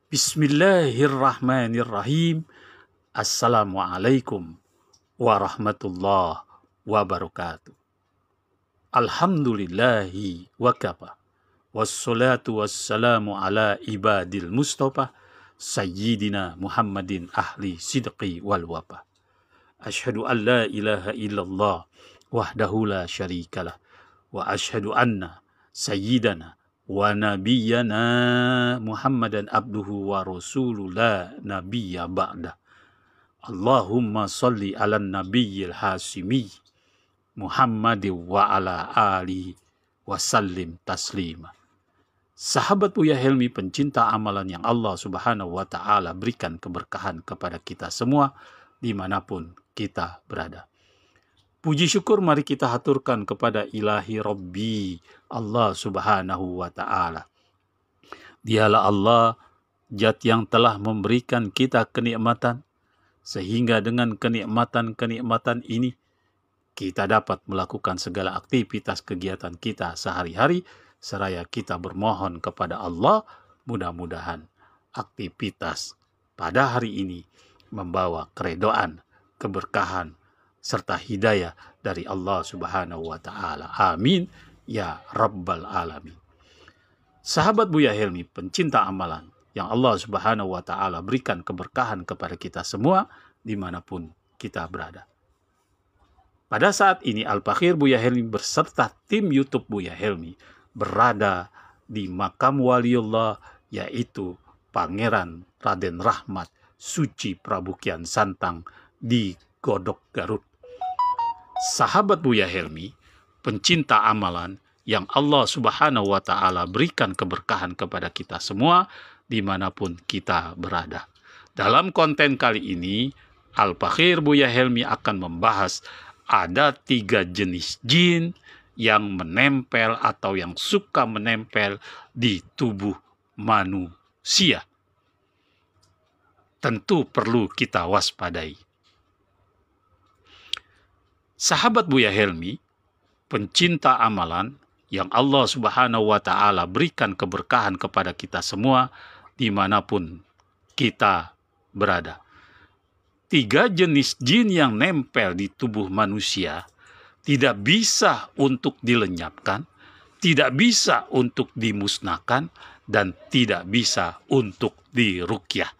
Bismillahirrahmanirrahim. Assalamualaikum warahmatullahi wabarakatuh. Alhamdulillahi wa kafa. Wassalatu wassalamu ala ibadil mustafa Sayyidina Muhammadin ahli sidqi wal wafa. Ashhadu an la ilaha illallah wahdahu la syarikalah. Wa ashhadu anna sayyidana wa nabiyyana Muhammadan abduhu wa rasuluh la nabiyya ba'da. Allahumma salli ala nabiyyil hasimi Muhammadin wa ala alihi wa sallim taslima. Sahabat Buya Helmi, pencinta amalan yang Allah Subhanahu wa ta'ala berikan keberkahan kepada kita semua dimanapun kita berada. Puji syukur mari kita haturkan kepada Ilahi Rabbi Allah Subhanahu wa ta'ala. Dialah Allah Zat yang telah memberikan kita kenikmatan, sehingga dengan kenikmatan-kenikmatan ini kita dapat melakukan segala aktivitas kegiatan kita sehari-hari, seraya kita bermohon kepada Allah, mudah-mudahan aktivitas pada hari ini membawa keredoan, keberkahan, serta hidayah dari Allah Subhanahu wa ta'ala. Amin ya Rabbal Alamin. Sahabat Buya Helmi, pencinta amalan yang Allah Subhanahu wa ta'ala berikan keberkahan kepada kita semua dimanapun kita berada. Pada saat ini Al-Fakhir Buya Helmi beserta tim YouTube Buya Helmi berada di makam waliullah, yaitu Pangeran Raden Rahmat Suci Prabu Kian Santang di Godok Garut. Sahabat Buya Helmi, pencinta amalan yang Allah Subhanahu wa ta'ala berikan keberkahan kepada kita semua dimanapun kita berada. Dalam konten kali ini, Al-Fakhir Buya Helmi akan membahas ada 3 jenis jin yang menempel atau yang suka menempel di tubuh manusia. Tentu perlu kita waspadai. Sahabat Buya Helmi, pencinta amalan yang Allah Subhanahu wa ta'ala berikan keberkahan kepada kita semua dimanapun kita berada. 3 jenis jin yang nempel di tubuh manusia tidak bisa untuk dilenyapkan, tidak bisa untuk dimusnahkan, dan tidak bisa untuk diruqyah.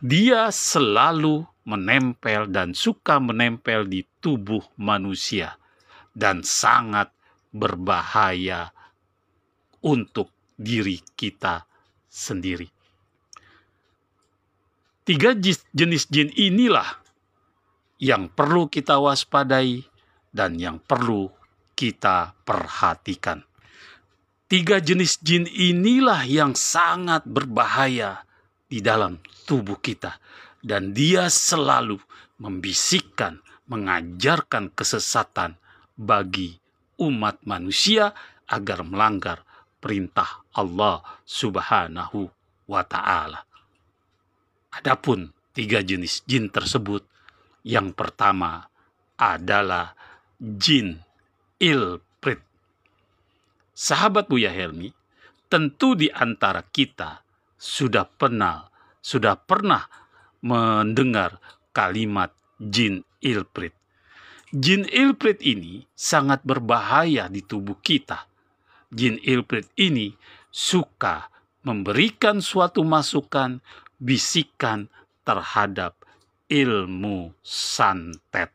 Dia selalu menempel dan suka menempel di tubuh manusia dan sangat berbahaya untuk diri kita sendiri. 3 jenis jin inilah yang perlu kita waspadai dan yang perlu kita perhatikan. 3 jenis jin inilah yang sangat berbahaya di dalam tubuh kita. Dan dia selalu membisikkan, mengajarkan kesesatan bagi umat manusia agar melanggar perintah Allah Subhanahu wa ta'ala. Adapun 3 jenis jin tersebut, yang pertama adalah jin ilprit. Sahabat Buya Helmi, tentu di antara kita sudah pernah mendengar kalimat jin ilprit. Jin ilprit ini sangat berbahaya di tubuh kita. Jin ilprit ini suka memberikan suatu masukan, bisikan terhadap ilmu santet,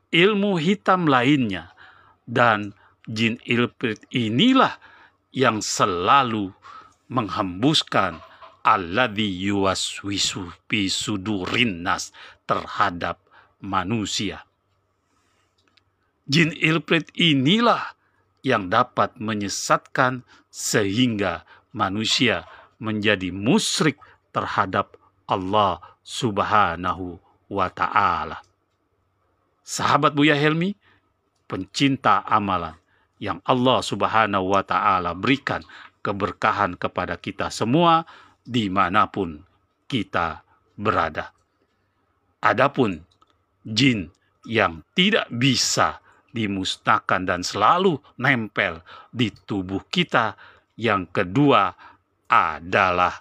ilmu hitam lainnya. Dan jin ilprit inilah yang selalu menghembuskan alladzi yuwaswisu fi sudurin nas terhadap manusia. Jin ilprit inilah yang dapat menyesatkan sehingga manusia menjadi musyrik terhadap Allah Subhanahu wa ta'ala. Sahabat Buya Helmi, pencinta amalan yang Allah Subhanahu wa ta'ala berikan keberkahan kepada kita semua dimanapun kita berada. Adapun jin yang tidak bisa dimusnahkan dan selalu nempel di tubuh kita, yang kedua adalah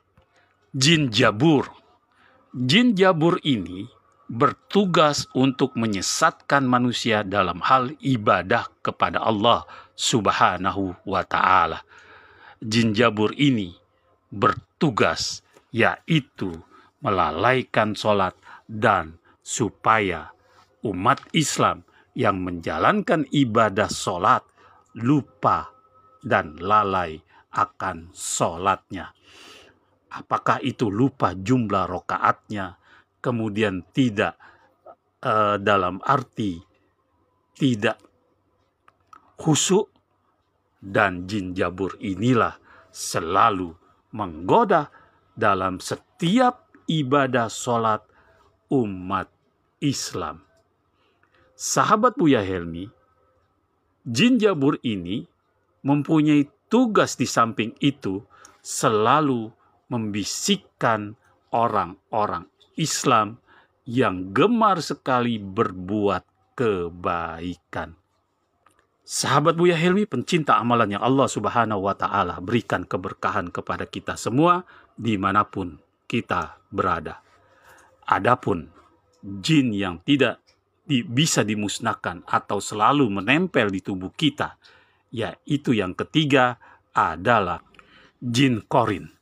Jin Jabur. Jin Jabur ini bertugas untuk menyesatkan manusia dalam hal ibadah kepada Allah Subhanahu wa Ta'ala. Jin Jabur ini bertugas yaitu melalaikan sholat dan supaya umat Islam yang menjalankan ibadah sholat lupa dan lalai akan sholatnya. Apakah itu lupa jumlah rokaatnya, kemudian tidak dalam arti tidak khusyuk, dan jin Jabur inilah selalu menggoda dalam setiap ibadah sholat umat Islam. Sahabat Buya Helmi, jin Jabur ini mempunyai tugas di samping itu selalu membisikkan orang-orang Islam yang gemar sekali berbuat kebaikan. Sahabat Buya Helmi, pencinta amalan yang Allah Subhanahu wa Ta'ala berikan keberkahan kepada kita semua dimanapun kita berada. Adapun jin yang tidak bisa dimusnahkan atau selalu menempel di tubuh kita, yaitu yang ketiga adalah jin korin.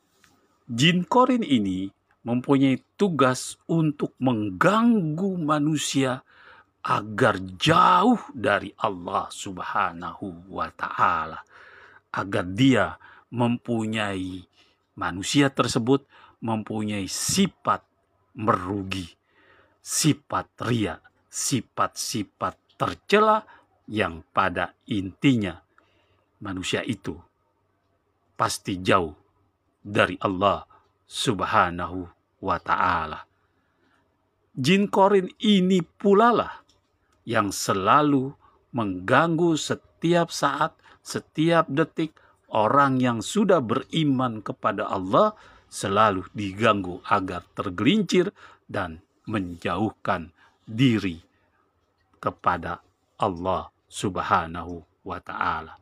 Jin korin ini mempunyai tugas untuk mengganggu manusia agar jauh dari Allah Subhanahu wa Ta'ala, agar dia manusia tersebut mempunyai sifat merugi, sifat riya, sifat-sifat tercela yang pada intinya manusia itu pasti jauh dari Allah Subhanahu wa Ta'ala. Jin korin ini pula lah yang selalu mengganggu setiap saat, setiap detik. Orang yang sudah beriman kepada Allah selalu diganggu agar tergelincir dan menjauhkan diri kepada Allah Subhanahu wa Ta'ala.